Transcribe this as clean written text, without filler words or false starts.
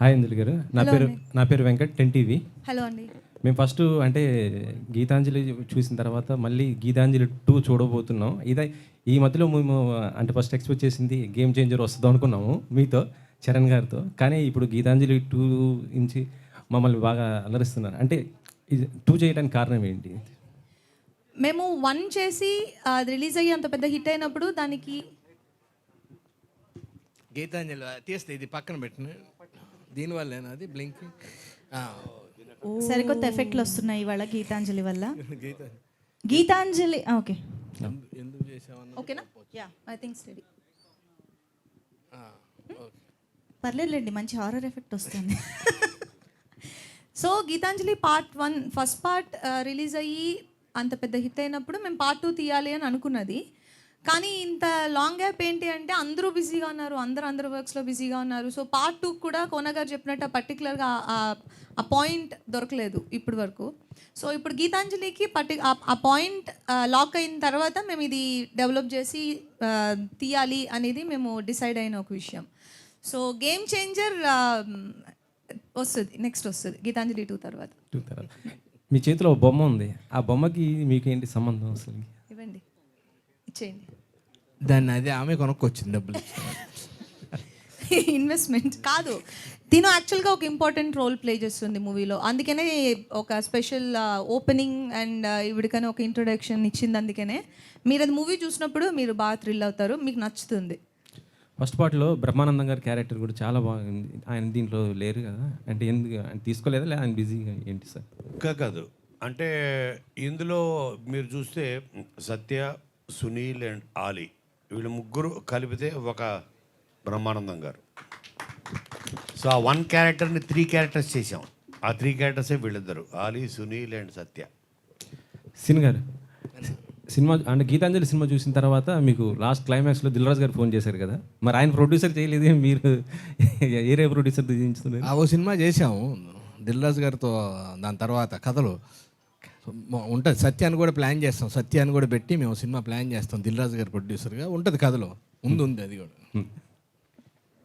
Hi అంజలి గారు, నా పేరు వెంకట్, 10 టీవీ. హలో అండి. మేము ఫస్ట్ అంటే గీతాంజలి చూసిన తర్వాత మళ్ళీ గీతాంజలి 2 చూడబోతున్నాం. ఈ మధ్యలో మేము అంటే ఫస్ట్ ఎక్స్పెక్ట్ చేసింది గేమ్ చేంజర్ వస్తుంది అనుకున్నాము మీతో, చరణ్ గారితో. కానీ ఇప్పుడు గీతాంజలి 2 నుంచి మమ్మల్ని బాగా అలరిస్తున్నారు. అంటే ఇది 2 చేయడానికి కారణం ఏంటి? మేము 1 చేసి అది రిలీజ్ అయ్యి అంత పెద్ద హిట్ అయినప్పుడు దానికి గీతాంజలి తీస్తే ఇది పక్కన పెట్టిన దీనివల్లేనా అది బ్లింక్ సరికొత్త ఎఫెక్ట్లు వస్తున్నాయి ఇవాళ గీతాంజలి వల్ల. గీతాంజలి ఓకే, ఎందుకు చేసామన్నా ఓకేనా? Yeah, I think study. పర్లేదులేండి, మంచి హారర్ ఎఫెక్ట్ వస్తుంది. So Geethanjali part 1 first part release అయ్యి అంత పెద్ద హిట్ అయినప్పుడు మేము పార్ట్ 2 తీయాలి అని అనుకున్నది. కానీ ఇంత లాంగ్ గ్యాప్ ఏంటి అంటే అందరూ బిజీగా ఉన్నారు, అందరూ వర్క్స్లో బిజీగా ఉన్నారు. సో పార్ట్ 2 కూడా కోన గారు చెప్పినట్టు పర్టికులర్గా ఆ పాయింట్ దొరకలేదు ఇప్పటి వరకు. సో ఇప్పుడు గీతాంజలికి ఆ పాయింట్ లాక్ అయిన తర్వాత మేము ఇది డెవలప్ చేసి తీయాలి అనేది మేము డిసైడ్ అయిన ఒక విషయం. సో గేమ్ చేంజర్ వస్తుంది, నెక్స్ట్ వస్తుంది గీతాంజలి 2 తర్వాత. మీ చేతిలో ఒక బొమ్మ ఉంది, ఆ బొమ్మకి మీకు ఏంటి సంబంధం అసలు? ఇవ్వండి, ఇచ్చేయండి. దాన్ని అదే ఆమె కొనుక్కొచ్చింది డబ్బులు. ఇన్వెస్ట్మెంట్ కాదు, తిను యాక్చువల్గా ఒక ఇంపార్టెంట్ రోల్ ప్లే చేస్తుంది మూవీలో. అందుకనే ఒక స్పెషల్ ఓపెనింగ్ అండ్ ఇవిడికనే ఒక ఇంట్రొడక్షన్ ఇచ్చింది. అందుకనే మీరు అది మూవీ చూసినప్పుడు మీరు బాగా థ్రిల్ అవుతారు, మీకు నచ్చుతుంది. ఫస్ట్ పార్ట్లో బ్రహ్మానందం గారి క్యారెక్టర్ కూడా చాలా బాగుంది. ఆయన దీంట్లో లేరు కదా, అంటే ఎందుకు ఆయన తీసుకోలేదా, లేదా ఆయన బిజీగా ఏంటి సార్? కాదు, అంటే ఇందులో మీరు చూస్తే సత్య, సునీల్ అండ్ ఆలీ వీళ్ళు ముగ్గురు కలిపితే ఒక బ్రహ్మానందం గారు. సో ఆ 1 క్యారెక్టర్ని 3 క్యారెక్టర్స్ చేసాం. ఆ 3 క్యారెక్టర్సే వీళ్ళిద్దరు, Ali, Sunil and Satya. Sin గారు, సినిమా అంటే గీతాంజలి సినిమా చూసిన తర్వాత మీకు లాస్ట్ క్లైమాక్స్లో దిల్రాజు గారు ఫోన్ చేశారు కదా, మరి ఆయన ప్రొడ్యూసర్ చేయలేదే, మీరు ఏరే ప్రొడ్యూసర్ చేయించుతున్నారు? ఓ సినిమా చేసాము దిల్రాజు గారితో. దాని తర్వాత కథలు ఉంటుంది, సత్యాన్ని కూడా ప్లాన్ చేస్తాం, సత్యాన్ని కూడా పెట్టి మేము సినిమా ప్లాన్ చేస్తాం. దిల్రాజు గారు ప్రొడ్యూసర్గా ఉంటుంది కథలో, ఉంది అది కూడా.